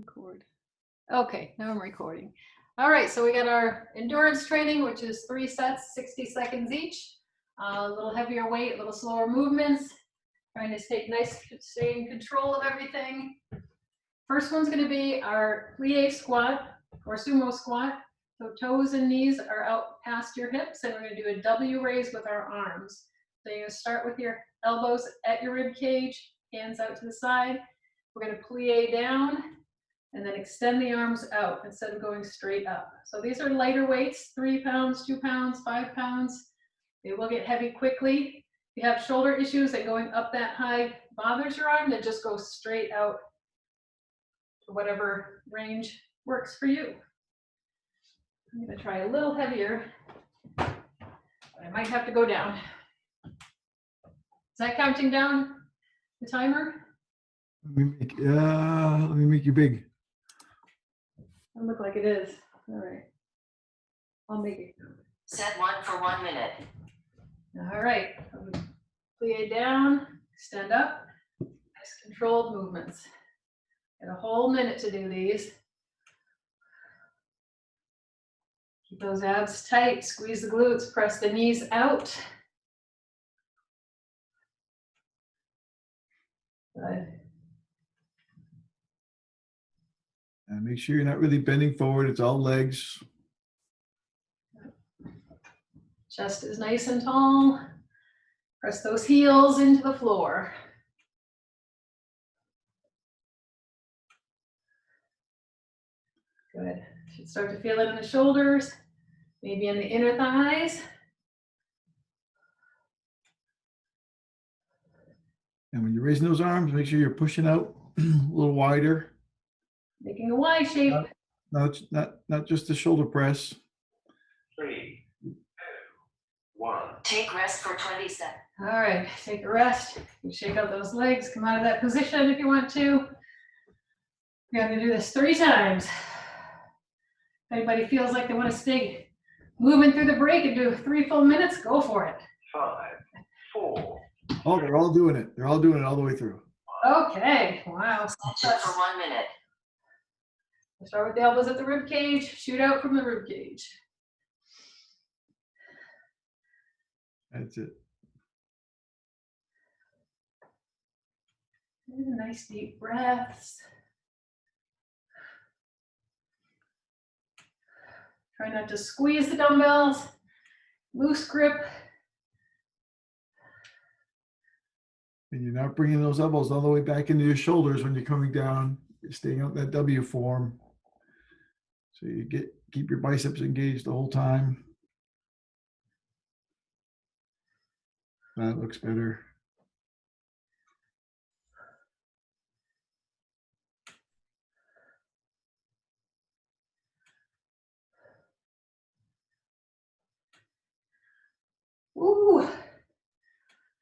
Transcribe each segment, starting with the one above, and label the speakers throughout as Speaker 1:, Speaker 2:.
Speaker 1: Record. Okay, now I'm recording. All right, so we got our endurance training, which is 3 sets, 60 seconds each. A little heavier weight, a little slower movements. Trying to stay in control of everything. First one's going to be our plie squat or sumo squat. So toes and knees are out past your hips, and we're going to do a W raise with our arms. So you're going to start with your elbows at your rib cage, hands out to the side. We're going to plie down and then extend the arms out instead of going straight up. So these are lighter weights, 3 pounds, 2 pounds, 5 pounds. They will get heavy quickly. If you have shoulder issues and going up that high bothers your arm, then just go straight out to whatever range works for you. I'm gonna try a little heavier, but I might have to go down. Is that counting down the timer?
Speaker 2: Let me make you big.
Speaker 1: Doesn't look like it is. All right. I'll make it.
Speaker 3: Set 1 for 1 minute.
Speaker 1: All right. Plie down, extend up. Nice controlled movements. Got a whole minute to do these. Keep those abs tight, squeeze the glutes, press the knees out. Good.
Speaker 2: And make sure you're not really bending forward. It's all legs.
Speaker 1: Chest is nice and tall. Press those heels into the floor. Good. Should start to feel it in the shoulders, maybe in the inner thighs.
Speaker 2: And when you're raising those arms, make sure you're pushing out a little wider.
Speaker 1: Making a Y shape.
Speaker 2: Not just the shoulder press.
Speaker 3: 3, 2, 1. Take rest for 20 seconds.
Speaker 1: All right, take a rest. You shake out those legs, come out of that position if you want to. You're gonna do this 3 times. If anybody feels like they want to stay moving through the break and do 3 full minutes, go for it.
Speaker 3: 5, 4.
Speaker 2: Oh, they're all doing it. They're all doing it all the way through.
Speaker 1: Okay, wow.
Speaker 3: Set for 1 minute.
Speaker 1: We'll start with the elbows at the rib cage, shoot out from the rib cage.
Speaker 2: That's it.
Speaker 1: And nice deep breaths. Try not to squeeze the dumbbells. Loose grip.
Speaker 2: And you're not bringing those elbows all the way back into your shoulders when you're coming down. You're staying out that W form. So you keep your biceps engaged the whole time. That looks better.
Speaker 1: Ooh,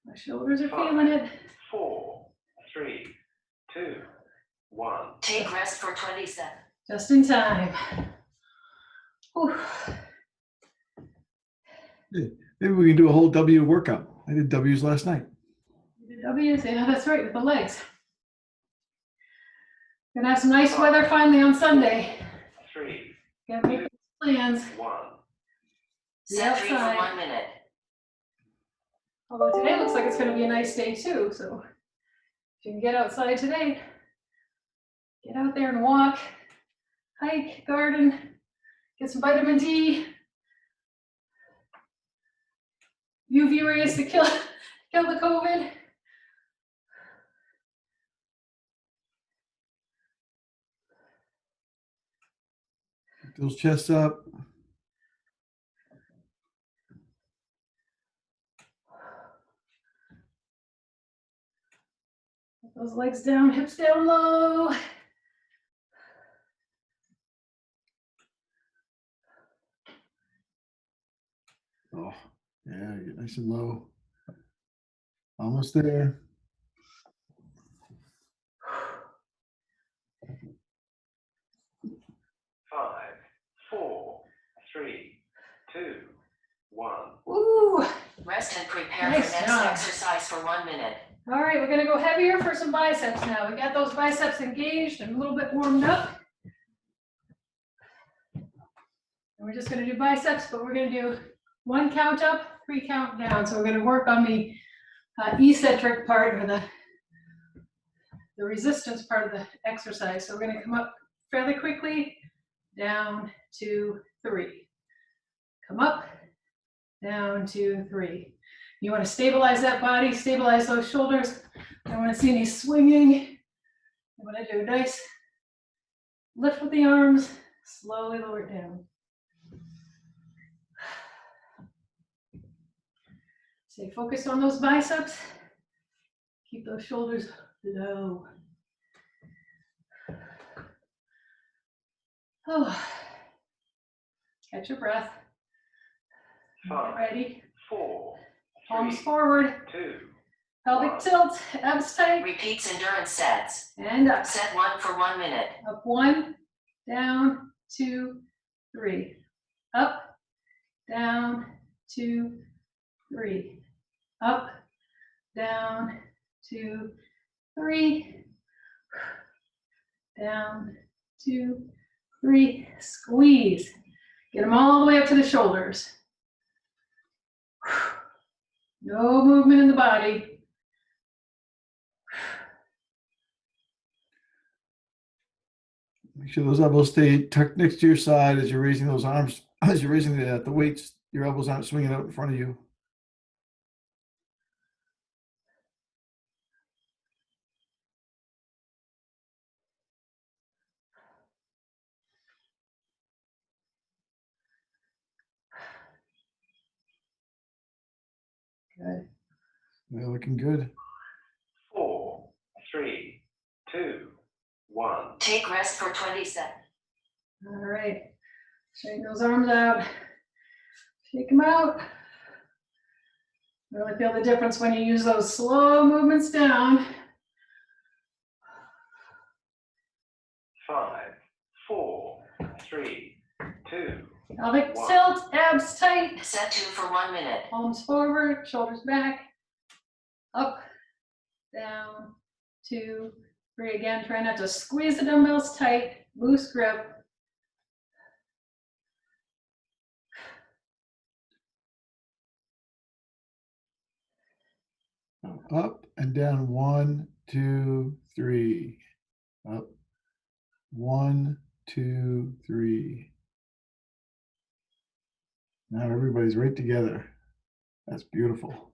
Speaker 1: my shoulders are feeling it.
Speaker 3: 4, 3, 2, 1. Take rest for 20 seconds.
Speaker 1: Just in time. Ooh.
Speaker 2: Maybe we can do a whole W workout. I did W's last night.
Speaker 1: W's, yeah, that's right, with the legs. Gonna have some nice weather finally on Sunday.
Speaker 3: 3,
Speaker 1: Gotta make those plans.
Speaker 3: 1.
Speaker 1: The
Speaker 3: Set 3 for
Speaker 1: outside.
Speaker 3: 1 minute.
Speaker 1: Although today looks like it's gonna be a nice day too, so if you can get outside today, get out there and walk, hike, garden, get some vitamin D, UV rays to kill the COVID.
Speaker 2: Keep those chests up.
Speaker 1: Put those legs down, hips down low.
Speaker 2: Oh, yeah, get nice and low. Almost there.
Speaker 3: 5, 4, 3, 2, 1.
Speaker 1: Ooh,
Speaker 3: Rest and prepare
Speaker 1: Nice
Speaker 3: for next
Speaker 1: job.
Speaker 3: exercise for 1 minute.
Speaker 1: All right, we're gonna go heavier for some biceps now. We got those biceps engaged and a little bit warmed up. And we're just gonna do biceps, but we're gonna do 1 count up, 3 count down. So we're gonna work on the eccentric part, or the resistance part of the exercise. So we're gonna come up fairly quickly, down, 2, 3. Come up, down, 2, 3. You want to stabilize that body, stabilize those shoulders. I don't want to see any swinging. You want to do a nice lift with the arms, slowly lower it down. Stay focused on those biceps. Keep those shoulders low. Oh. Catch your breath. Get ready.
Speaker 3: 4,
Speaker 1: Palms
Speaker 3: 3,
Speaker 1: forward.
Speaker 3: 2.
Speaker 1: Pelvic tilt, abs tight.
Speaker 4: Repeats endurance sets.
Speaker 1: And up.
Speaker 4: Set 1 for 1 minute.
Speaker 1: Up 1, down, 2, 3. Up, down, 2, 3. Up, down, 2, 3. Down, 2, 3. Squeeze. Get them all the way up to the shoulders. No movement in the body.
Speaker 2: Make sure those elbows stay tucked next to your side as you're raising those arms, as you're raising the weights, your elbows aren't swinging out in front of you.
Speaker 1: Good.
Speaker 2: They're looking good.
Speaker 3: 4, 3, 2, 1.
Speaker 4: Take rest for 20 seconds.
Speaker 1: All right. Straighten those arms out. Shake them out. Really feel the difference when you use those slow movements down.
Speaker 3: 5, 4, 3, 2.
Speaker 1: Pelvic
Speaker 3: 1.
Speaker 1: tilt, abs tight.
Speaker 4: Set 2 for 1 minute.
Speaker 1: Palms forward, shoulders back. Up, down, 2, 3. Again, try not to squeeze the dumbbells tight. Loose grip.
Speaker 2: Up and down. 1, 2, 3. Up. 1, 2, 3. Now everybody's right together. That's beautiful.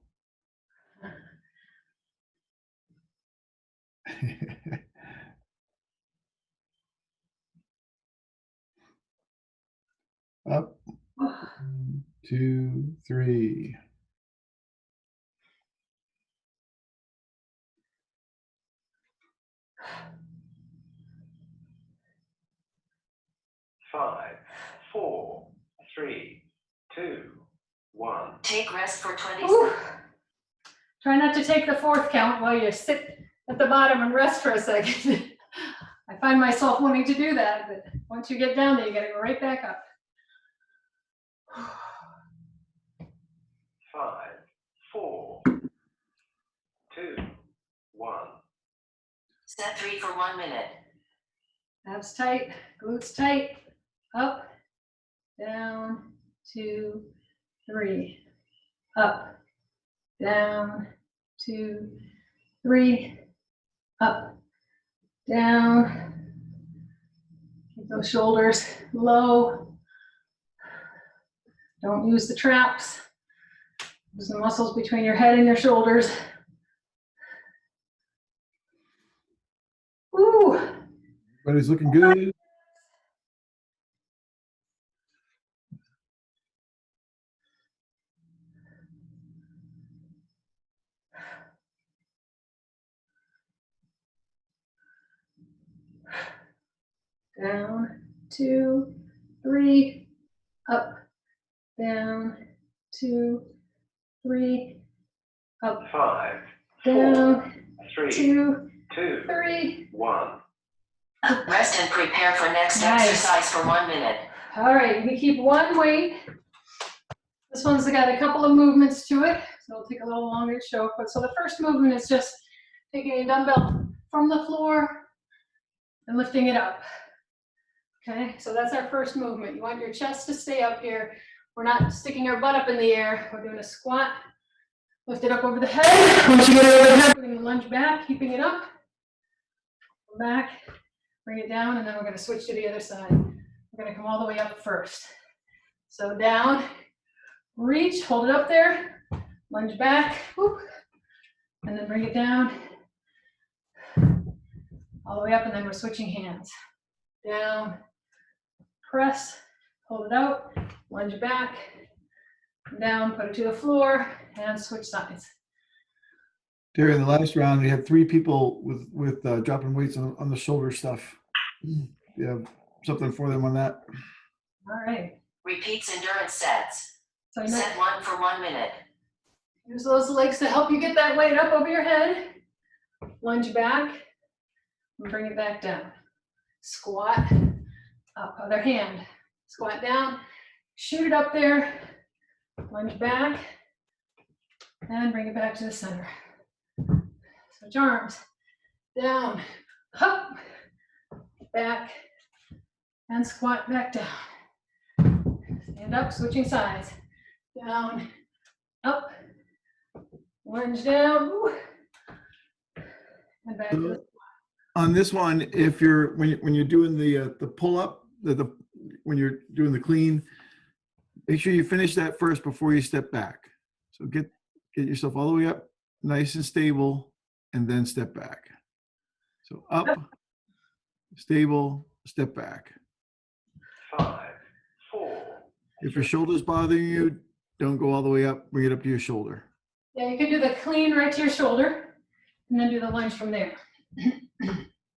Speaker 2: Up. 1, 2, 3.
Speaker 3: 5, 4, 3, 2, 1.
Speaker 4: Take rest for 20
Speaker 1: Ooh.
Speaker 4: seconds.
Speaker 1: Try not to take the 4th count while you sit at the bottom and rest for a second. I find myself wanting to do that, but once you get down there, you gotta go right back up.
Speaker 3: 5, 4, 2, 1.
Speaker 4: Set 3 for 1 minute.
Speaker 1: Abs tight, glutes tight. Up, down, 2, 3. Up, down, 2, 3. Up, down. Keep those shoulders low. Don't use the traps. Use the muscles between your head and your shoulders. Ooh.
Speaker 2: Everybody's looking good.
Speaker 1: Down, 2, 3, up, down, 2, 3, up,
Speaker 3: 5, 4,
Speaker 1: down,
Speaker 3: 3,
Speaker 1: 2,
Speaker 3: 2,
Speaker 1: 3.
Speaker 3: 1.
Speaker 4: Rest and prepare for next
Speaker 1: Nice.
Speaker 4: exercise for 1 minute.
Speaker 1: All right, we keep one weight. This one's got a couple of movements to it, so it'll take a little longer to show. But so the first movement is just taking a dumbbell from the floor and lifting it up. Okay, so that's our first movement. You want your chest to stay up here. We're not sticking our butt up in the air. We're doing a squat. Lift it up over the head. Once you get it over the head, we're going to lunge back, keeping it up. Come back, bring it down, and then we're going to switch to the other side. We're going to come all the way up first. So down, reach, hold it up there, lunge back, whoop, and then bring it down, all the way up, and then we're switching hands. Down, press, hold it out, lunge back, down, put it to the floor, and switch sides.
Speaker 2: Terrie, in the last round, we had 3 people with dropping weights on the shoulder stuff. You have something for them on that?
Speaker 1: All right.
Speaker 4: Repeats endurance sets.
Speaker 1: So you
Speaker 4: Set 1 for 1 minute.
Speaker 1: use those legs to help you get that weight up over your head. Lunge back and bring it back down. Squat up, other hand. Squat down, shoot it up there, lunge back, and bring it back to the center. Switch arms, down, up, back, and squat back down. Stand up, switching sides. Down, up, lunge down, woo, and back to the
Speaker 2: On this one, if you're when you're doing the pull up, when you're doing the clean, make sure you finish that first before you step back. So get yourself all the way up, nice and stable, and then step back. So up, stable, step back.
Speaker 3: 5, 4.
Speaker 2: If your shoulder's bothering you, don't go all the way up. Bring it up to your shoulder.
Speaker 1: Yeah, you can do the clean right to your shoulder, and then do the lunge from there.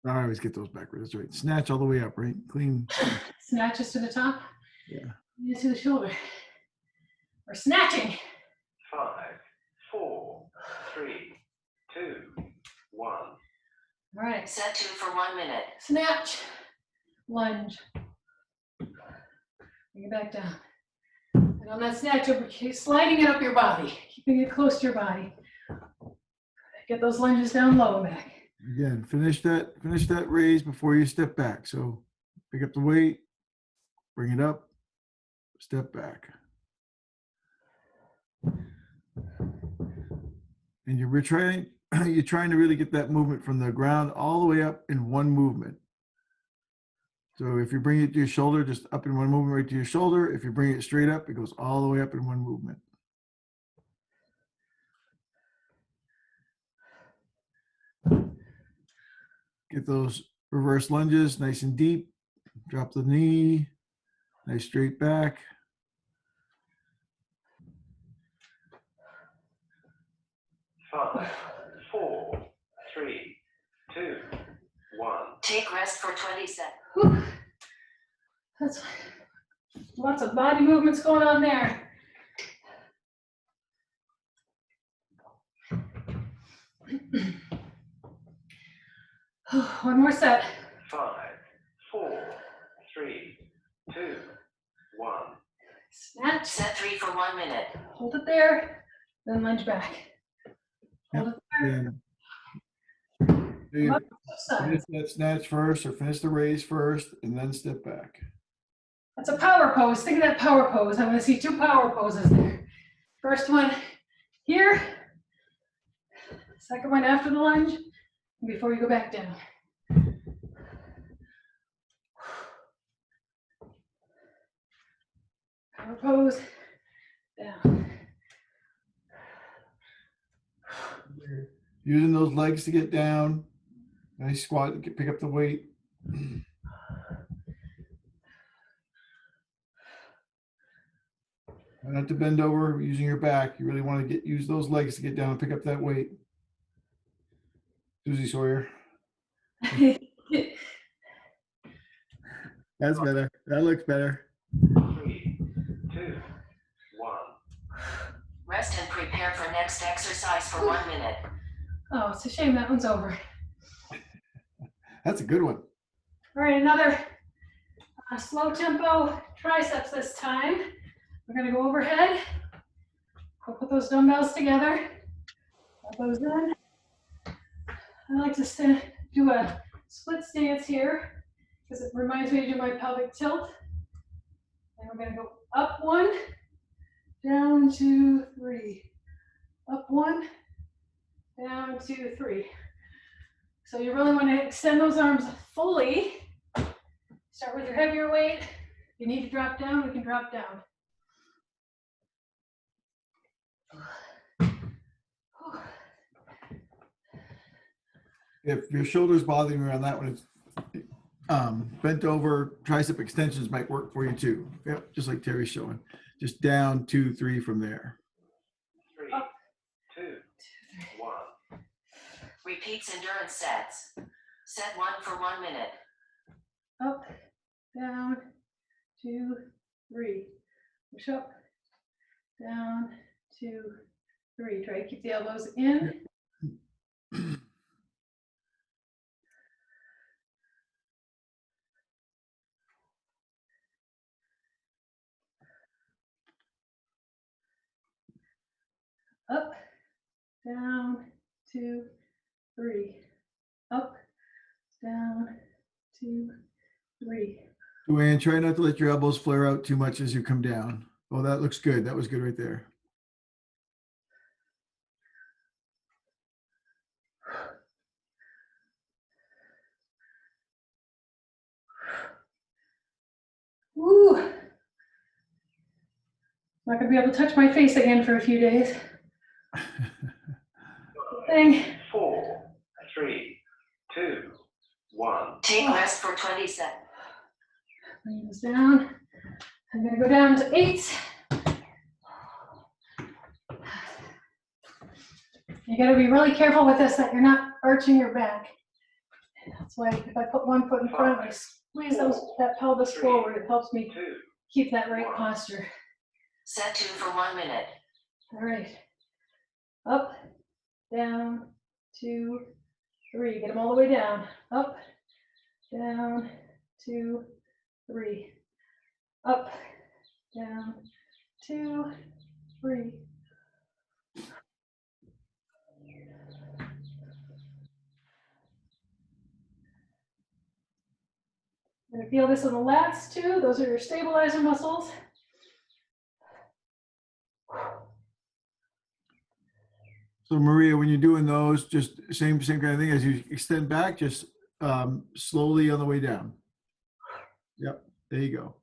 Speaker 2: I always get those backwards. That's right. Snatch all the way up, right? Clean.
Speaker 1: Snatches to the top.
Speaker 2: Yeah.
Speaker 1: Yeah, to the shoulder. We're snatching.
Speaker 3: 5, 4, 3, 2, 1.
Speaker 1: All right.
Speaker 4: Set 2 for 1 minute.
Speaker 1: Snatch. Lunge. Bring it back down. And on that snatch, you'll be sliding it up your body, keeping it close to your body. Get those lunges down low and back.
Speaker 2: Again, finish that raise before you step back. So pick up the weight, bring it up, step back. And you're trying to really get that movement from the ground all the way up in one movement. So if you bring it to your shoulder, just up in one movement right to your shoulder. If you bring it straight up, it goes all the way up in one movement. Get those reverse lunges nice and deep. Drop the knee, nice straight back.
Speaker 3: Five, 4, 3, 2, 1.
Speaker 4: Take rest for 20 seconds.
Speaker 1: Whew. That's lots of body movements going on there. One more set.
Speaker 3: 5, 4, 3, 2, 1.
Speaker 1: Snatch.
Speaker 4: Set 3 for 1 minute.
Speaker 1: Hold it there, then lunge back. Hold it there.
Speaker 2: You
Speaker 1: Up, side.
Speaker 2: finish that snatch first or finish the raise first and then step back.
Speaker 1: That's a power pose. Think of that power pose. I'm going to see 2 power poses there. First one here. Second one after the lunge, before you go back down. Power pose, down.
Speaker 2: Using those legs to get down. Nice squat, pick up the weight. Not to bend over using your back. You really want to use those legs to get down and pick up that weight. Susie Sawyer. That's better. That looks better.
Speaker 3: 3, 2, 1.
Speaker 4: Rest and prepare for next exercise for 1 minute.
Speaker 1: Oh, it's a shame that one's over.
Speaker 2: That's a good one.
Speaker 1: All right, another slow tempo triceps this time. We're gonna go overhead. We'll put those dumbbells together. Elbows in. I like to do a split stance here because it reminds me to do my pelvic tilt. And we're gonna go up 1, down 2, 3. Up 1, down 2, 3. So you really want to extend those arms fully. Start with your heavier weight. If you need to drop down, we can drop down.
Speaker 2: If your shoulder's bothering you on that one, it's bent over tricep extensions might work for you too. Yep, just like Terrie's showing. Just down 2, 3 from there.
Speaker 3: 3, 2, 1.
Speaker 4: Repeats endurance sets. Set 1 for 1 minute.
Speaker 1: Up, down, 2, 3. Push up, down, 2, 3. Try to keep the elbows in. Up, down, 2, 3. Up, down, 2, 3.
Speaker 2: Duane, try not to let your elbows flare out too much as you come down. Oh, that looks good. That was good right there.
Speaker 1: Woo! I'm not gonna be able to touch my face again for a few days. Thing.
Speaker 3: 4, 3, 2, 1.
Speaker 4: Take rest for 20 seconds.
Speaker 1: Bring this down. I'm gonna go down to 8. You gotta be really careful with this that you're not arching your back. That's why if I put one foot in front, I squeeze that pelvis forward. It helps me
Speaker 3: 2.
Speaker 1: keep that right posture.
Speaker 4: Set 2 for 1 minute.
Speaker 1: All right. Up, down, 2, 3. Get them all the way down. Up, down, 2, 3. Up, down, 2, 3. You're gonna feel this in the lats too. Those are your stabilizer muscles.
Speaker 2: So Maria, when you're doing those, just same kind of thing as you extend back, just slowly on the way down. Yep, there you go.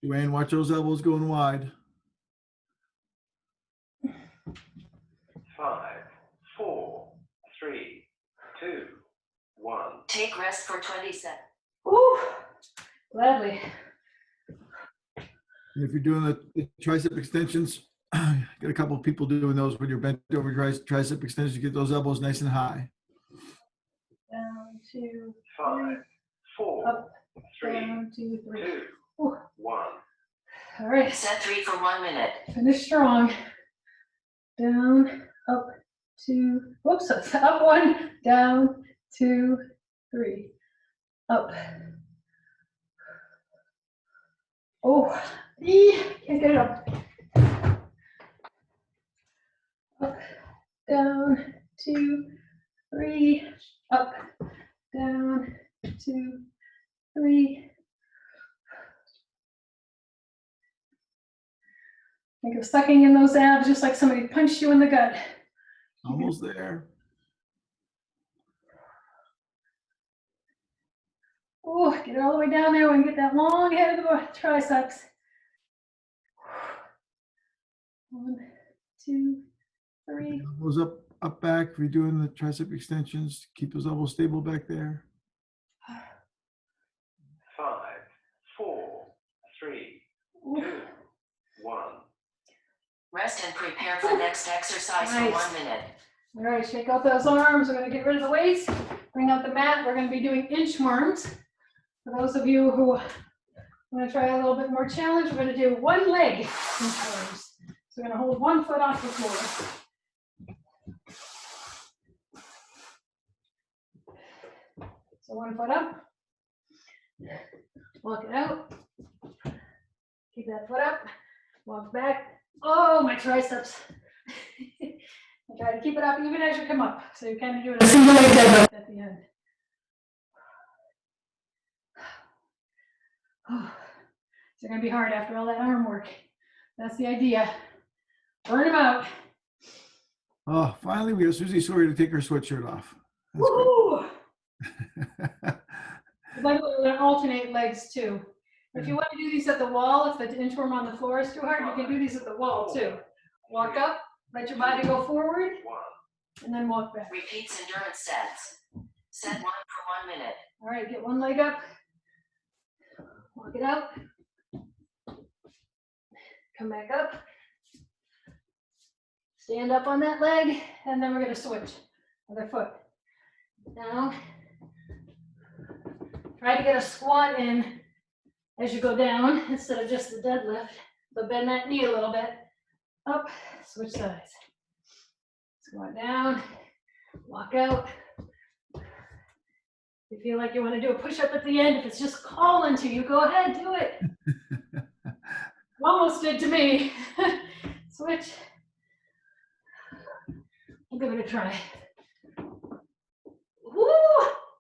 Speaker 2: Duane, watch those elbows going wide.
Speaker 3: 5, 4, 3, 2, 1.
Speaker 4: Take rest for 20 seconds.
Speaker 1: Ooh, gladly.
Speaker 2: And if you're doing the tricep extensions, get a couple of people doing those when you're bent over tricep extensions, you get those elbows nice and high.
Speaker 1: Down, 2,
Speaker 3: 5, 4,
Speaker 1: Up,
Speaker 3: 3,
Speaker 1: down, 2, 3.
Speaker 3: 2,
Speaker 1: Ooh.
Speaker 3: 1.
Speaker 1: All right,
Speaker 4: Set 3 for 1 minute.
Speaker 1: finish strong. Down, up, 2, whoops, up 1, down, 2, 3. Up. Oh, can't get it up. Up, down, 2, 3. Up, down, 2, 3. Think of sucking in those abs just like somebody punched you in the gut.
Speaker 2: Almost there.
Speaker 1: Oh, get it all the way down there and get that long head of the triceps. 1, 2, 3.
Speaker 2: Elbows up back. If you're doing the tricep extensions, keep those elbows stable back there.
Speaker 3: 5, 4, 3, 2, 1.
Speaker 4: Rest and prepare for next exercise for
Speaker 1: Nice.
Speaker 4: 1 minute.
Speaker 1: All right, shake out those arms. We're going to get rid of the weights. Bring out the mat. We're going to be doing inchworms. For those of you who want to try a little bit more challenge, we're going to do one leg inchworms. So we're going to hold one foot off the floor. So one foot up. Walk it out. Keep that foot up. Walk back. Oh, my triceps. I try to keep it up even as you come up. So you kind of do it a single leg deadlift at the end. It's going to be hard after all that arm work. That's the idea. Burn them out.
Speaker 2: Oh, finally we got Susie Sawyer to take her sweatshirt off. That's
Speaker 1: Woo!
Speaker 2: good.
Speaker 1: By the way, we're going to alternate legs too. If you want to do these at the wall, if the inchworm on the floor is too hard, you can do these at the wall too. Walk up, let your body go forward, and then walk back.
Speaker 4: Repeats endurance sets. Set 1 for 1 minute.
Speaker 1: All right, get one leg up. Walk it out. Come back up. Stand up on that leg, and then we're going to switch. Other foot. Down. Try to get a squat in as you go down instead of just the deadlift. So bend that knee a little bit. Up, switch sides. Squat down, walk out. If you feel like you want to do a push-up at the end, if it's just calling to you, go ahead, do it. Almost did to me. Switch. I'll give it a try. Woo!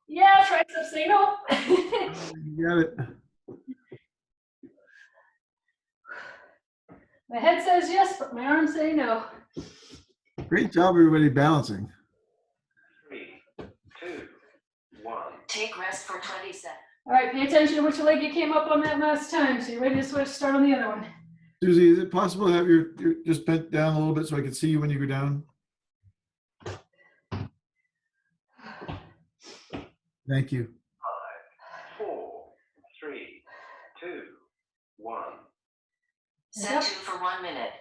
Speaker 1: Yeah, triceps say no.
Speaker 2: You got it.
Speaker 1: My head says yes, but my arms say no.
Speaker 2: Great job, everybody, balancing.
Speaker 3: 3, 2, 1.
Speaker 4: Take rest for 20 seconds.
Speaker 1: All right, pay attention to which leg you came up on that last time. So you're ready to switch, start on the other one.
Speaker 2: Susie, is it possible to have your just bent down a little bit so I can see you when you go down? Thank you.
Speaker 3: 5, 4, 3, 2, 1.
Speaker 4: Set 2 for 1 minute.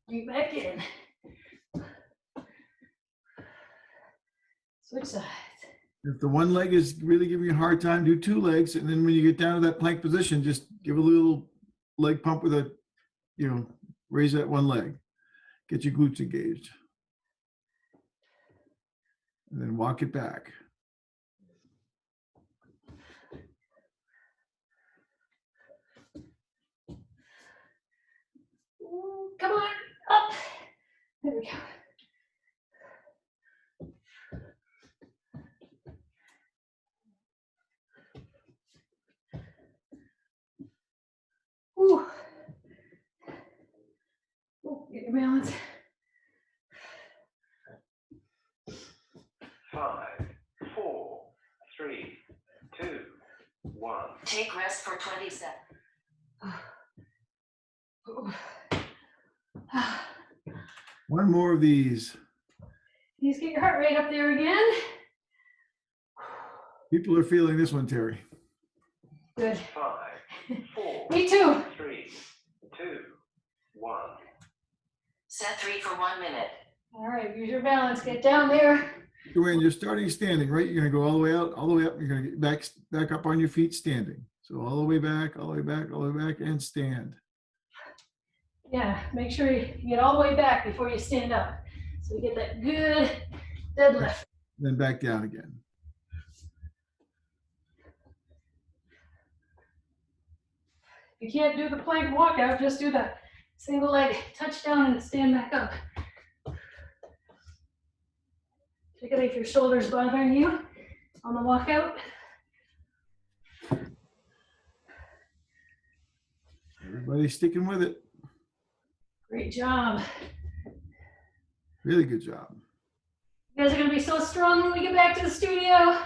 Speaker 1: Bring it back in. Switch sides.
Speaker 2: If the one leg is really giving you a hard time, do 2 legs. And then when you get down to that plank position, just give a little leg pump with a, raise that one leg. Get your glutes engaged. And then walk it back.
Speaker 1: Ooh, come on, up. There we go. Ooh. Ooh, get your balance.
Speaker 3: 5, 4, 3, 2, 1.
Speaker 4: Take rest for 20 seconds.
Speaker 2: One more of these.
Speaker 1: Please get your heart rate up there again.
Speaker 2: People are feeling this one, Terry.
Speaker 1: Good.
Speaker 3: 5, 4,
Speaker 1: Me too.
Speaker 3: 3, 2, 1.
Speaker 4: Set 3 for 1 minute.
Speaker 1: All right, use your balance. Get down there.
Speaker 2: Joanne, you're starting standing, right? You're going to go all the way out, all the way up. You're going to get back up on your feet standing. So all the way back, all the way back, all the way back, and stand.
Speaker 1: Yeah, make sure you get all the way back before you stand up. So you get that good deadlift.
Speaker 2: Then back down again.
Speaker 1: If you can't do the plank walkout, just do the single leg touchdown and stand back up. Particularly if your shoulder's bothering you on the walkout.
Speaker 2: Everybody's sticking with it.
Speaker 1: Great job.
Speaker 2: Really good job.
Speaker 1: You guys are gonna be so strong when we get back to the studio.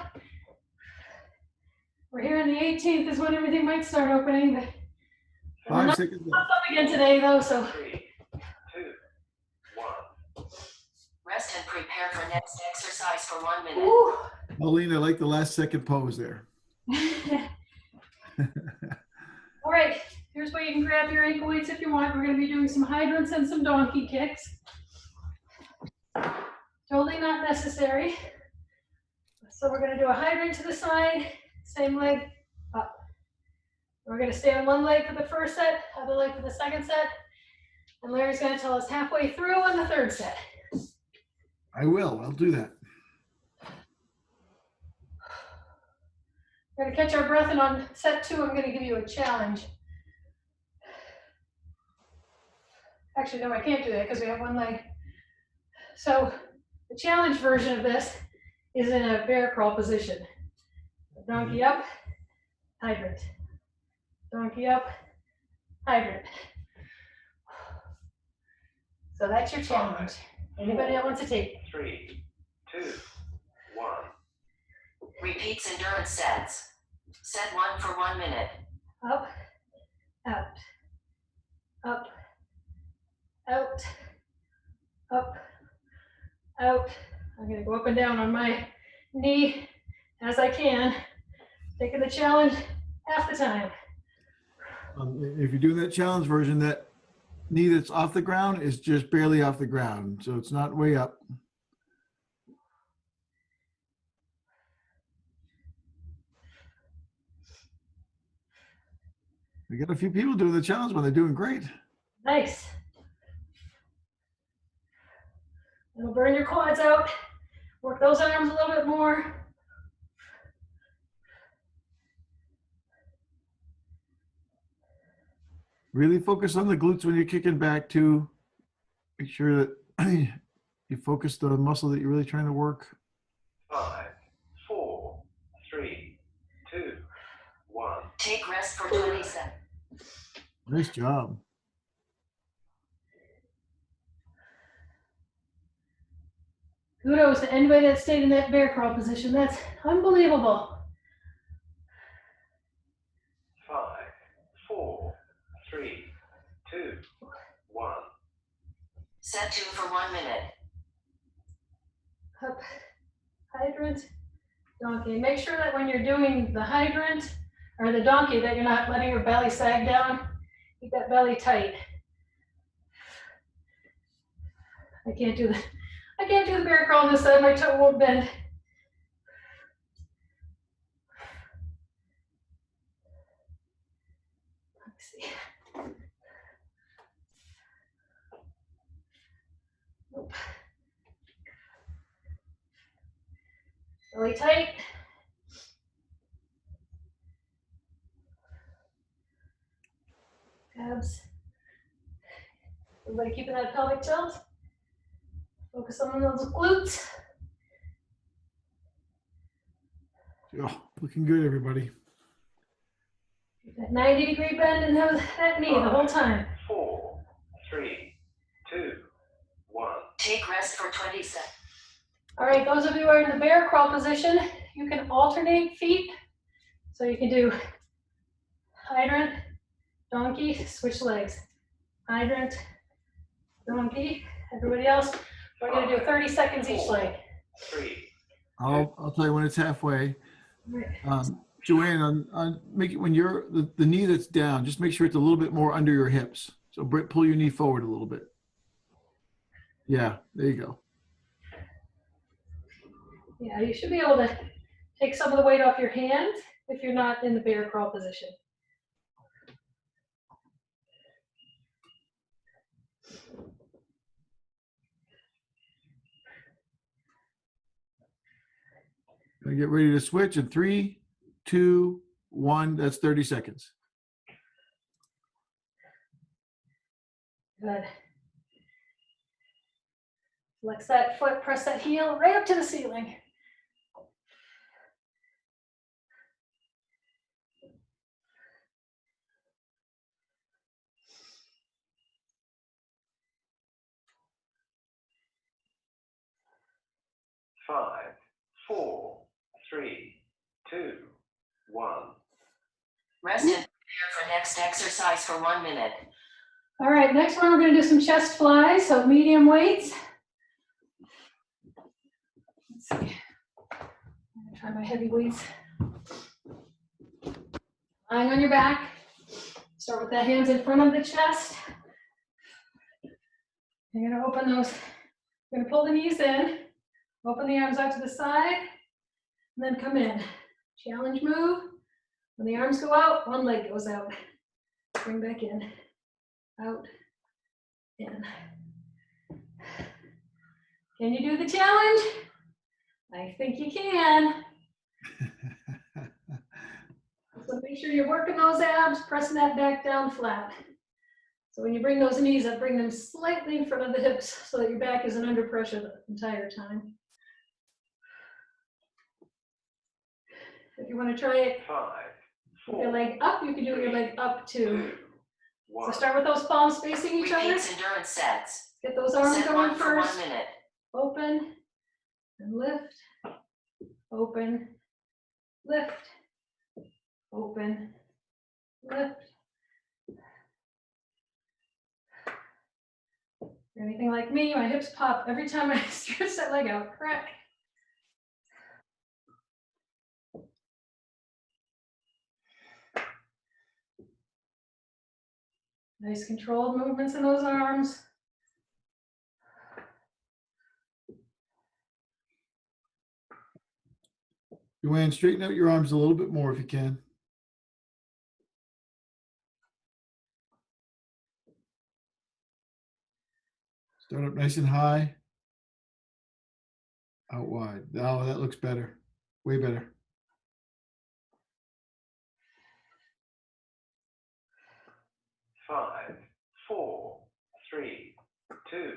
Speaker 1: We're here on the 18th is when everything might start opening. But we're
Speaker 2: 5
Speaker 1: not
Speaker 2: seconds
Speaker 1: up
Speaker 2: left.
Speaker 1: again today though, so.
Speaker 3: 3, 2, 1.
Speaker 4: Rest and prepare for next exercise for 1 minute.
Speaker 1: Ooh.
Speaker 2: Pauline, I like the last second pose there.
Speaker 1: All right, here's where you can grab your ankle weights if you want. We're gonna be doing some hydrants and some donkey kicks. Totally not necessary. So we're gonna do a hydrant to the side, same leg up. We're gonna stay on one leg for the first set, other leg for the second set. And Larry's gonna tell us halfway through on the third set.
Speaker 2: I will. I'll do that.
Speaker 1: We're gonna catch our breath, and on set 2, I'm gonna give you a challenge. Actually, no, I can't do that because we have one leg. So the challenge version of this is in a bear crawl position. Donkey up, hydrant. Donkey up, hydrant. So that's your challenge. Anybody that wants to take?
Speaker 3: 3, 2, 1.
Speaker 4: Repeats endurance sets. Set 1 for 1 minute.
Speaker 1: Up, out, up, out, up, out. I'm gonna go up and down on my knee as I can, taking the challenge half the time.
Speaker 2: If you're doing that challenge version, that knee that's off the ground is just barely off the ground. So it's not way up. We got a few people doing the challenge one. They're doing great.
Speaker 1: Nice. It'll burn your quads out. Work those arms a little bit more.
Speaker 2: Really focus on the glutes when you're kicking back too. Make sure that you focus the muscle that you're really trying to work.
Speaker 3: 5, 4, 3, 2, 1.
Speaker 4: Take rest for 20 seconds.
Speaker 2: Nice job.
Speaker 1: Kudos to anybody that stayed in that bear crawl position. That's unbelievable.
Speaker 3: 5, 4, 3, 2, 1.
Speaker 4: Set 2 for 1 minute.
Speaker 1: Up, hydrant, donkey. Make sure that when you're doing the hydrant or the donkey that you're not letting your belly sag down. Keep that belly tight. I can't do the bear crawl on this side. My toe won't bend. Let's see. Nope. Belly tight. Abs. Everybody keeping that pelvic tilt. Focus on those glutes.
Speaker 2: Oh, looking good, everybody.
Speaker 1: Keep that 90-degree bend in that knee the whole time.
Speaker 3: 4, 3, 2, 1.
Speaker 4: Take rest for 20 seconds.
Speaker 1: All right, those of you who are in the bear crawl position, you can alternate feet. So you can do hydrant, donkey, switch legs. Hydrant, donkey. Everybody else, we're going to do 30 seconds each leg.
Speaker 3: 3.
Speaker 2: I'll tell you when it's halfway.
Speaker 1: Right.
Speaker 2: Joanne, make it when you're the knee that's down, just make sure it's a little bit more under your hips. So Britt, pull your knee forward a little bit. Yeah, there you go.
Speaker 1: Yeah, you should be able to take some of the weight off your hand if you're not in the bear crawl position.
Speaker 2: Gonna get ready to switch in 3, 2, 1. That's 30 seconds.
Speaker 1: Good. Flex that foot, press that heel right up to the ceiling.
Speaker 3: Five, 4, 3, 2, 1.
Speaker 4: Rest and prepare for next exercise for 1 minute.
Speaker 1: All right, next one, we're going to do some chest flies, so medium weights. Let's see. I'm going to try my heavy weights. Lying on your back. Start with the hands in front of the chest. You're going to open those. You're going to pull the knees in, open the arms out to the side, and then come in. Challenge move. When the arms go out, one leg goes out. Bring back in. Out, in. Can you do the challenge? I think you can. So make sure you're working those abs, pressing that back down flat. So when you bring those knees up, bring them slightly in front of the hips so that your back isn't under pressure the entire time. If you want to try it,
Speaker 3: 5,
Speaker 1: with your
Speaker 3: 4,
Speaker 1: leg up, you can do your leg up too.
Speaker 3: 2, 1.
Speaker 1: So start with those palms facing each other.
Speaker 4: Repeats endurance sets.
Speaker 1: Get those arms
Speaker 4: Set
Speaker 1: going
Speaker 4: 1 for 1
Speaker 1: first.
Speaker 4: minute.
Speaker 1: Open and lift. Open, lift. Open, lift. If you're anything like me, my hips pop every time I stretch that leg out. Crack. Nice controlled movements in those arms.
Speaker 2: Joanne, straighten out your arms a little bit more if you can. Start up nice and high. Out wide. Oh, that looks better. Way better.
Speaker 3: Five, 4, 3, 2,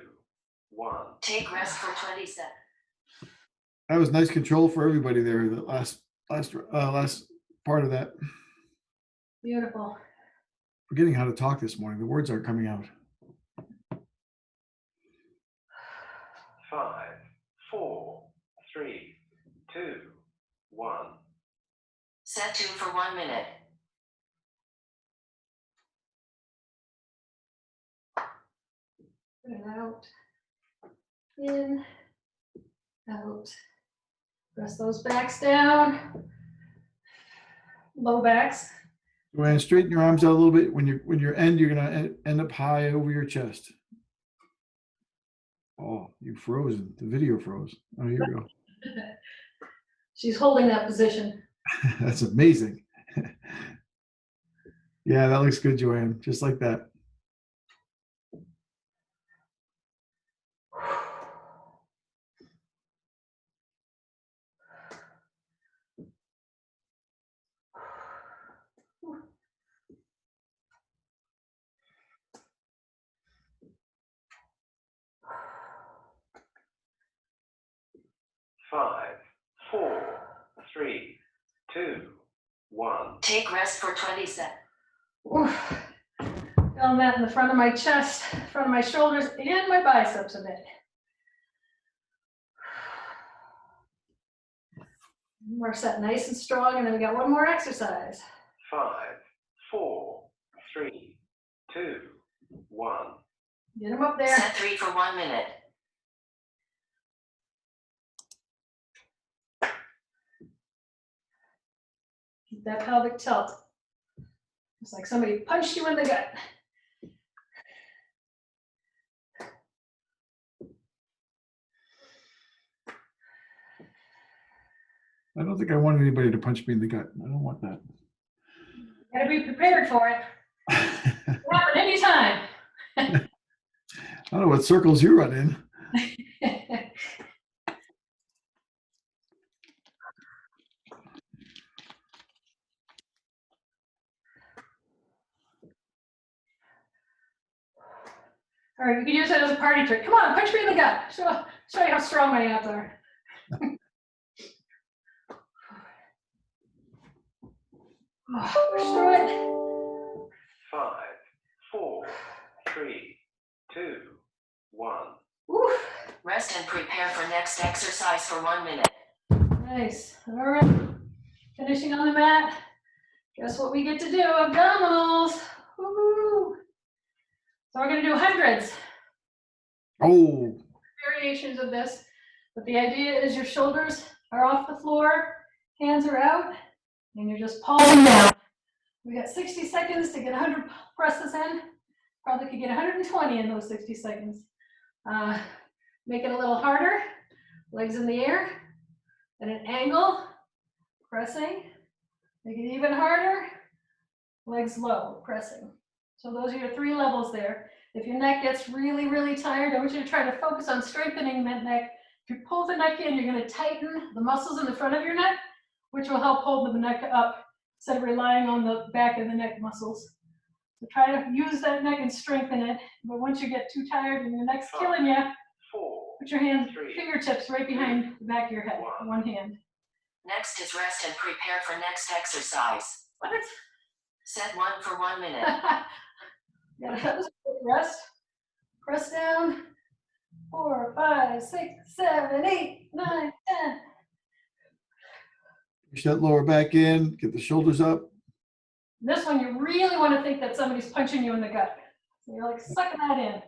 Speaker 3: 1.
Speaker 4: Take rest for 20 seconds.
Speaker 2: That was nice control for everybody there. The last part of that.
Speaker 1: Beautiful.
Speaker 2: Forgetting how to talk this morning. The words aren't coming out.
Speaker 3: 5, 4, 3, 2, 1.
Speaker 4: Set 2 for 1 minute.
Speaker 1: And out. In. Out. Press those backs down. Low backs.
Speaker 2: Joanne, straighten your arms out a little bit. When you end, you're gonna end up high over your chest. Oh, you frozen. The video froze. Oh, here we go.
Speaker 1: She's holding that position.
Speaker 2: That's amazing. Yeah, that looks good, Joanne. Just like that.
Speaker 3: Five, 4, 3, 2, 1.
Speaker 4: Take rest for 20 seconds.
Speaker 1: Feeling that in the front of my chest, front of my shoulders, and my biceps a bit. We're set nice and strong, and then we got one more exercise.
Speaker 3: 5, 4, 3, 2, 1.
Speaker 1: Get them up there.
Speaker 4: Set 3 for 1 minute.
Speaker 1: Keep that pelvic tilt. It's like somebody punched you in the gut.
Speaker 2: I don't think I want anybody to punch me in the gut. I don't want that.
Speaker 1: Gotta be prepared for it. It can happen anytime.
Speaker 2: I don't know what circles you run in.
Speaker 1: All right, you can use it as a party trick. Come on, punch me in the gut. Show you how strong my abs are. Push through it.
Speaker 3: 5, 4, 3, 2, 1.
Speaker 1: Woo.
Speaker 4: Rest and prepare for next exercise for 1 minute.
Speaker 1: Nice. All right. Finishing on the mat. Guess what we get to do? Abdominals. Woo. So we're going to do hundreds.
Speaker 2: Oh,
Speaker 1: Variations of this. But the idea is your shoulders are off the floor, hands are out, and you're just palming down. We got 60 seconds to get 100 presses in. Probably could get 120 in those 60 seconds. Make it a little harder. Legs in the air at an angle, pressing. Make it even harder. Legs low, pressing. So those are your 3 levels there. If your neck gets really, really tired, I want you to try to focus on strengthening that neck. If you pull the neck in, you're going to tighten the muscles in the front of your neck, which will help hold the neck up instead of relying on the back of the neck muscles. So try to use that neck and strengthen it. But once you get too tired and your neck's killing you,
Speaker 3: 4,
Speaker 1: put your hands,
Speaker 3: 3,
Speaker 1: fingertips right behind the back of your head, one hand.
Speaker 4: Next is rest and prepare for next exercise.
Speaker 1: What?
Speaker 4: Set 1 for 1 minute.
Speaker 1: Yeah, that was a quick rest. Press down. 4, 5, 6, 7, 8, 9, 10.
Speaker 2: Push that lower back in, get the shoulders up.
Speaker 1: This one, you really want to think that somebody's punching you in the gut. So you're like sucking that in.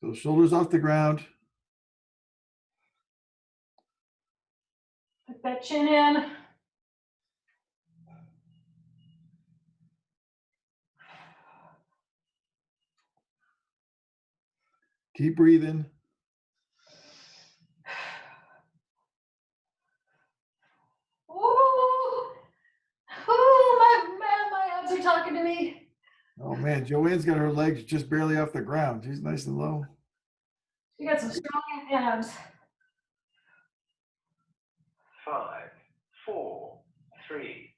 Speaker 2: Those shoulders off the ground.
Speaker 1: Put that chin in.
Speaker 2: Keep breathing.
Speaker 1: Ooh, ooh, my abs are talking to me.
Speaker 2: Oh man, Joanne's got her legs just barely off the ground. She's nice and low.
Speaker 1: You got some strong abs.
Speaker 3: 5, 4, 3,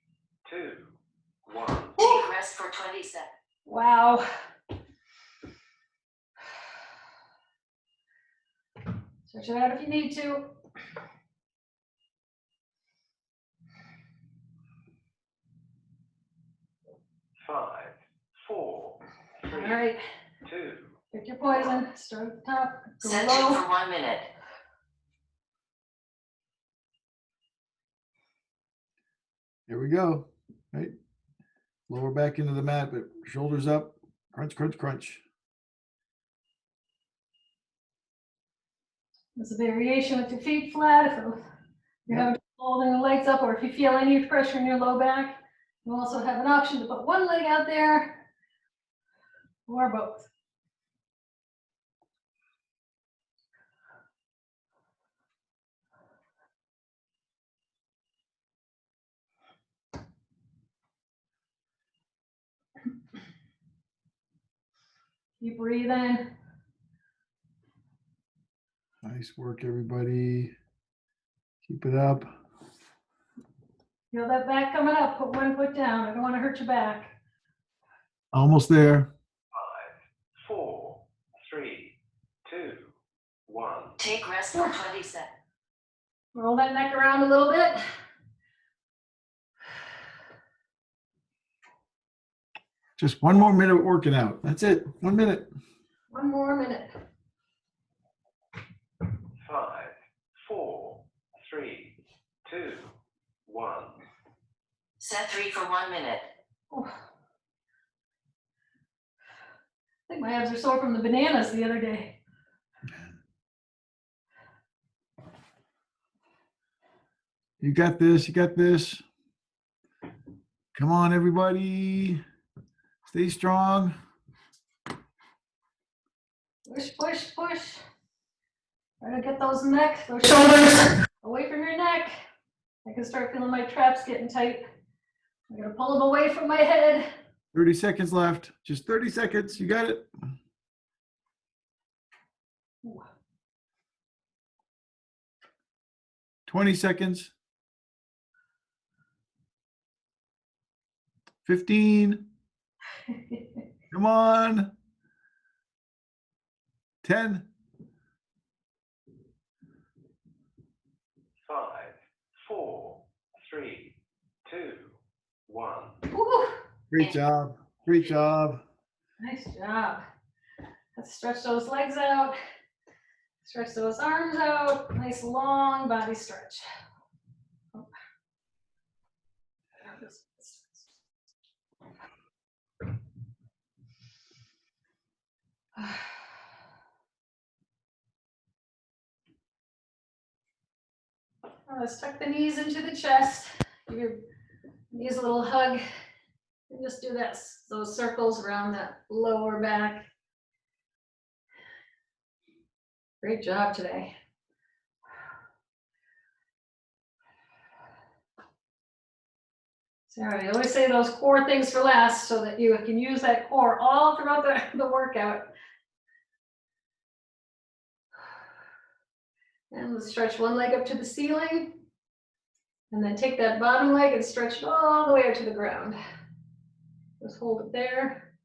Speaker 3: 2, 1.
Speaker 4: Take rest for 20 seconds.
Speaker 1: Wow. Stretch it out if you need to.
Speaker 3: Five, 4, 3,
Speaker 1: All right.
Speaker 3: 2.
Speaker 1: Pick your poison. Start at the top. Go
Speaker 4: Set 2
Speaker 1: low.
Speaker 4: for 1 minute.
Speaker 2: Here we go. Right. Lower back into the mat, but shoulders up. Crunch, crunch, crunch.
Speaker 1: There's a variation with your feet flat. If you're having trouble holding the legs up, or if you feel any pressure in your low back, you also have an option to put one leg out there or both. Keep breathing.
Speaker 2: Nice work, everybody. Keep it up.
Speaker 1: Feel that back coming up. Put one foot down. I don't want to hurt your back.
Speaker 2: Almost there.
Speaker 3: 5, 4, 3, 2, 1.
Speaker 4: Take rest for 20 seconds.
Speaker 1: Roll that neck around a little bit.
Speaker 2: Just one more minute working out. That's it. 1 minute.
Speaker 1: One more minute.
Speaker 3: 5, 4, 3, 2, 1.
Speaker 4: Set 3 for 1 minute.
Speaker 1: Oh. I think my abs are sore from the bananas the other day.
Speaker 2: You got this. You got this. Come on, everybody. Stay strong.
Speaker 1: Push, push, push. Try to get those shoulders away from your neck. I can start feeling my traps getting tight. I'm gonna pull them away from my head.
Speaker 2: 30 seconds left. Just 30 seconds. You got it.
Speaker 1: Ooh.
Speaker 2: 20 seconds. 15. Come on. 10.
Speaker 3: 5, 4, 3, 2, 1.
Speaker 1: Ooh,
Speaker 2: Great job. Great job.
Speaker 1: nice job. Let's stretch those legs out. Stretch those arms out. Nice long body stretch. Oh. Let's tuck the knees into the chest. Give your knees a little hug. And just do that, those circles around that lower back. Great job today. Sorry, I always say those core things for last so that you can use that core all throughout the workout. And let's stretch one leg up to the ceiling. And then take that bottom leg and stretch it all the way out to the ground. Just hold it there.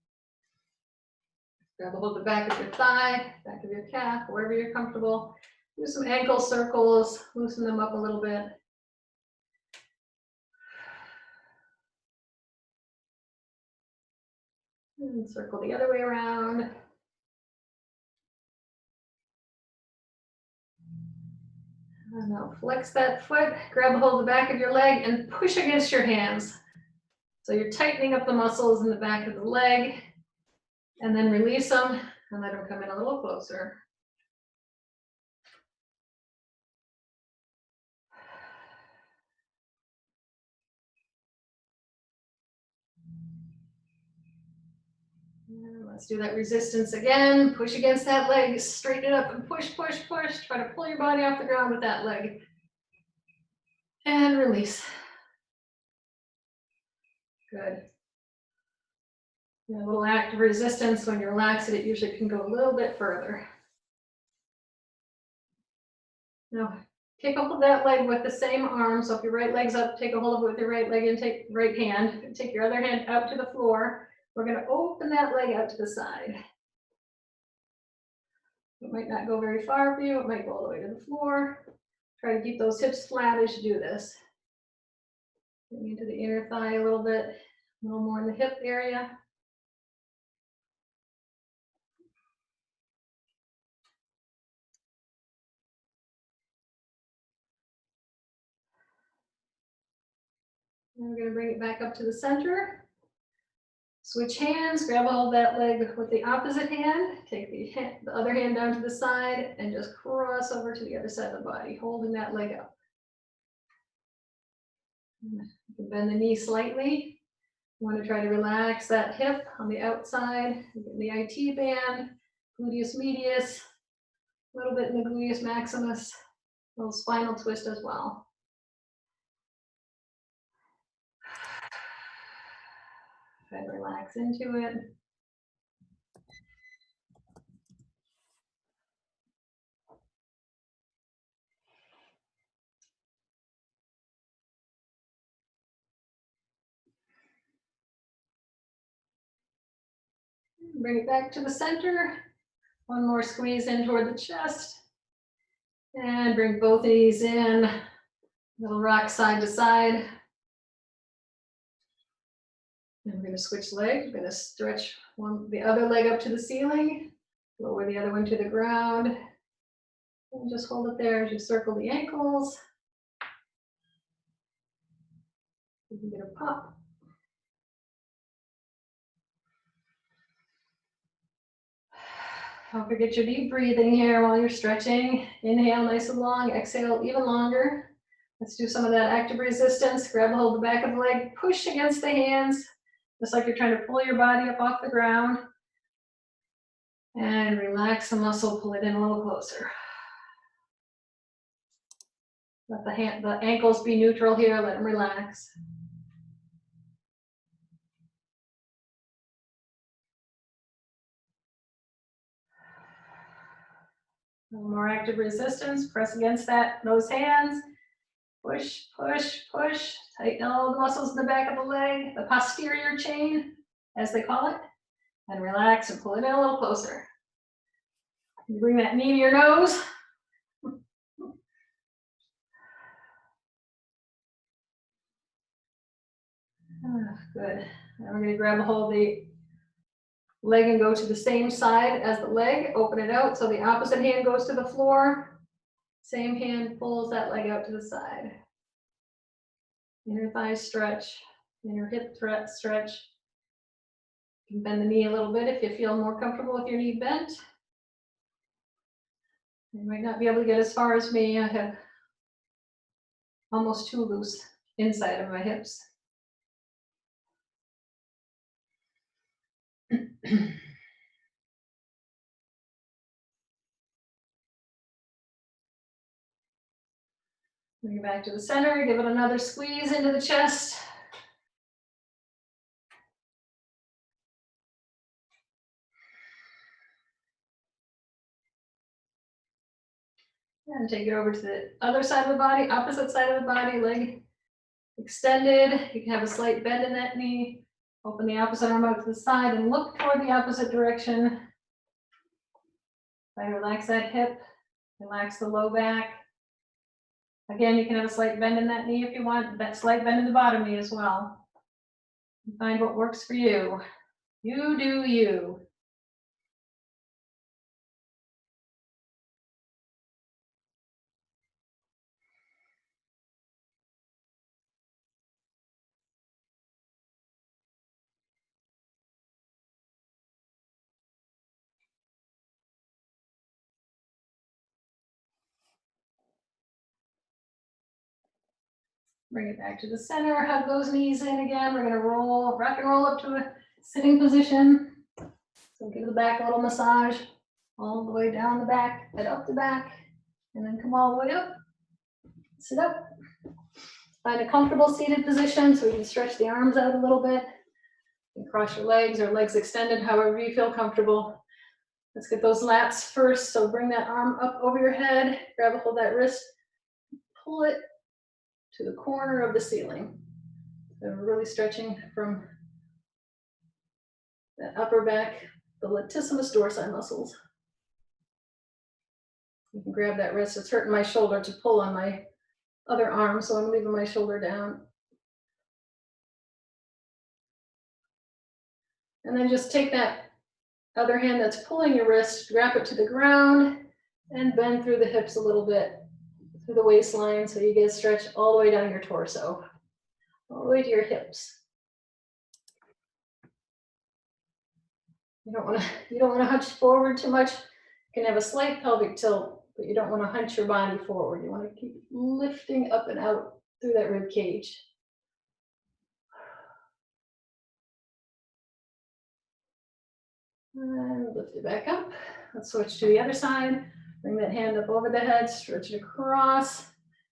Speaker 1: Grab a hold of the back of your thigh, back of your calf, wherever you're comfortable. Do some ankle circles, loosen them up a little bit. And circle the other way around. And now flex that foot, grab a hold of the back of your leg and push against your hands. So you're tightening up the muscles in the back of the leg, and then release them and let them come in a little closer. And let's do that resistance again. Push against that leg, straighten it up and push, push, push. Try to pull your body off the ground with that leg. And release. Good. A little act of resistance. When you relax it, it usually can go a little bit further. Now, take a hold of that leg with the same arm. So if your right leg's up, take a hold of it with your right leg and take right hand. Take your other hand out to the floor. We're going to open that leg out to the side. It might not go very far for you. It might go all the way to the floor. Try to keep those hips flat as you do this. Getting into the inner thigh a little bit, a little more in the hip area. And we're going to bring it back up to the center. Switch hands, grab a hold of that leg with the opposite hand. Take the other hand down to the side and just cross over to the other side of the body, holding that leg up. You can bend the knee slightly. You want to try to relax that hip on the outside, the IT band, gluteus medius, a little bit in the gluteus maximus, a little spinal twist as well. Try to relax into it. Bring it back to the center. One more squeeze in toward the chest. And bring both knees in. Little rock side to side. And we're going to switch legs. We're going to stretch the other leg up to the ceiling. Lower the other one to the ground. And just hold it there as you circle the ankles. You can get a pop. Don't forget your deep breathing here while you're stretching. Inhale nice and long, exhale even longer. Let's do some of that active resistance. Grab a hold of the back of the leg, push against the hands, just like you're trying to pull your body up off the ground. And relax the muscle, pull it in a little closer. Let the ankles be neutral here, let them relax. A little more active resistance, press against those hands. Push, push, push. Tighten all the muscles in the back of the leg, the posterior chain, as they call it. And relax and pull it in a little closer. You bring that knee to your nose. Good. Now we're going to grab a hold of the leg and go to the same side as the leg. Open it out so the opposite hand goes to the floor. Same hand pulls that leg out to the side. Inner thigh stretch, inner hip stretch. You can bend the knee a little bit if you feel more comfortable with your knee bent. You might not be able to get as far as me. I have almost too loose inside of my hips. Bring it back to the center, give it another squeeze into the chest. And take it over to the other side of the body, opposite side of the body, leg extended. You can have a slight bend in that knee. Open the opposite arm out to the side and look toward the opposite direction. Try to relax that hip, relax the low back. Again, you can have a slight bend in that knee if you want, that slight bend in the bottom knee as well. Find what works for you. You do you. Bring it back to the center, hug those knees in again. We're gonna roll, rock and roll up to a sitting position. So give the back a little massage, all the way down the back, and up the back, and then come all the way up. Sit up. Find a comfortable seated position so we can stretch the arms out a little bit. You can cross your legs or legs extended, however you feel comfortable. Let's get those lats first. So bring that arm up over your head, grab a hold of that wrist, pull it to the corner of the ceiling. So we're really stretching from that upper back, the latissimus dorsi muscles. You can grab that wrist. It's hurting my shoulder to pull on my other arm, so I'm leaving my shoulder down. And then just take that other hand that's pulling your wrist, wrap it to the ground, and bend through the hips a little bit, through the waistline, so you get stretched all the way down your torso, all the way to your hips. You don't want to hunch forward too much. You can have a slight pelvic tilt, but you don't want to hunch your body forward. You want to keep lifting up and out through that rib cage. And lift it back up. Let's switch to the other side. Bring that hand up over the head, stretch it across.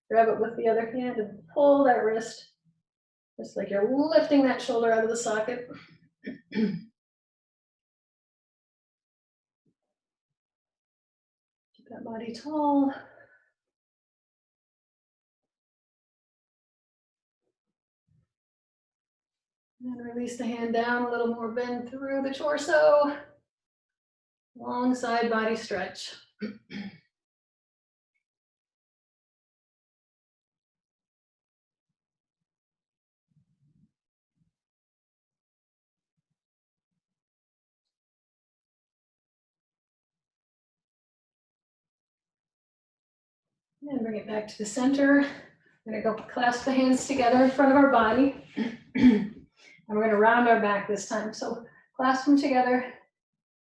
Speaker 1: Grab it with the other hand and pull that wrist, just like you're lifting that shoulder out of the socket. Keep that body tall. And release the hand down, a little more bend through the torso. Long side body stretch. And bring it back to the center. We're gonna go clasp the hands together in front of our body. And we're gonna round our back this time. So clasp them together,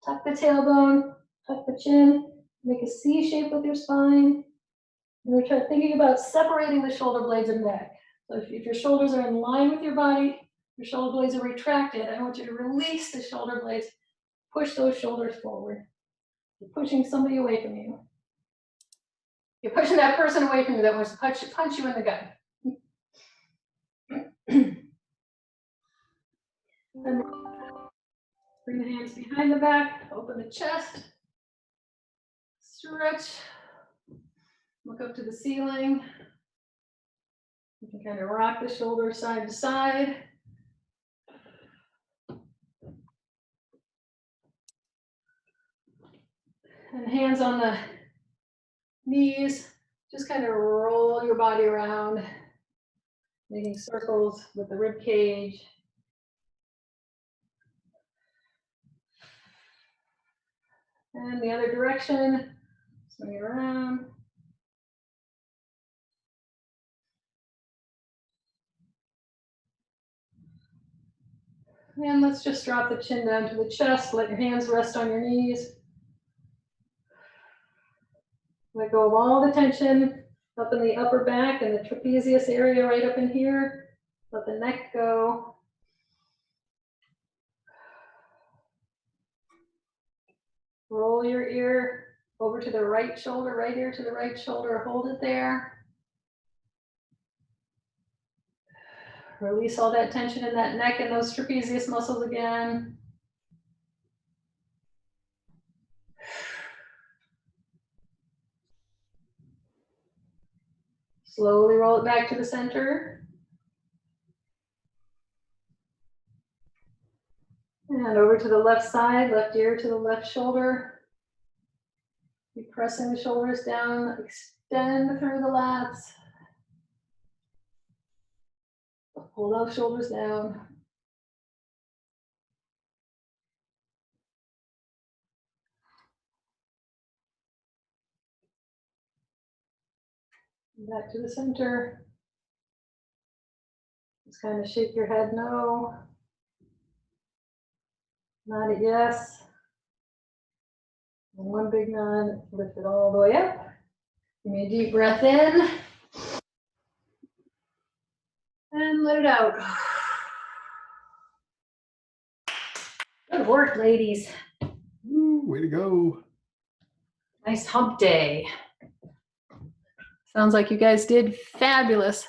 Speaker 1: tuck the tailbone, tuck the chin, make a C shape with your spine. And we're thinking about separating the shoulder blades and neck. So if your shoulders are in line with your body, your shoulder blades are retracted, I want you to release the shoulder blades, push those shoulders forward. You're pushing somebody away from you. You're pushing that person away from you that wants to punch you in the gut. And bring the hands behind the back, open the chest, stretch, look up to the ceiling. You can kind of rock the shoulders side to side. And hands on the knees, just kind of roll your body around, making circles with the rib cage. And the other direction, swing it around. And let's just drop the chin down to the chest, let your hands rest on your knees. Let go of all the tension up in the upper back and the trapezius area right up in here. Let the neck go. Roll your ear over to the right shoulder, right ear to the right shoulder, hold it there. Release all that tension in that neck and those trapezius muscles again. Slowly roll it back to the center. And over to the left side, left ear to the left shoulder. Keep pressing the shoulders down, extend through the lats. Pull those shoulders down. Back to the center. Just kind of shake your head no. Nod it yes. And one big nod, lift it all the way up. Give me a deep breath in. And let it out. Good work, ladies.
Speaker 2: Woo, way to go.
Speaker 1: Nice hump day. Sounds like you guys did fabulous.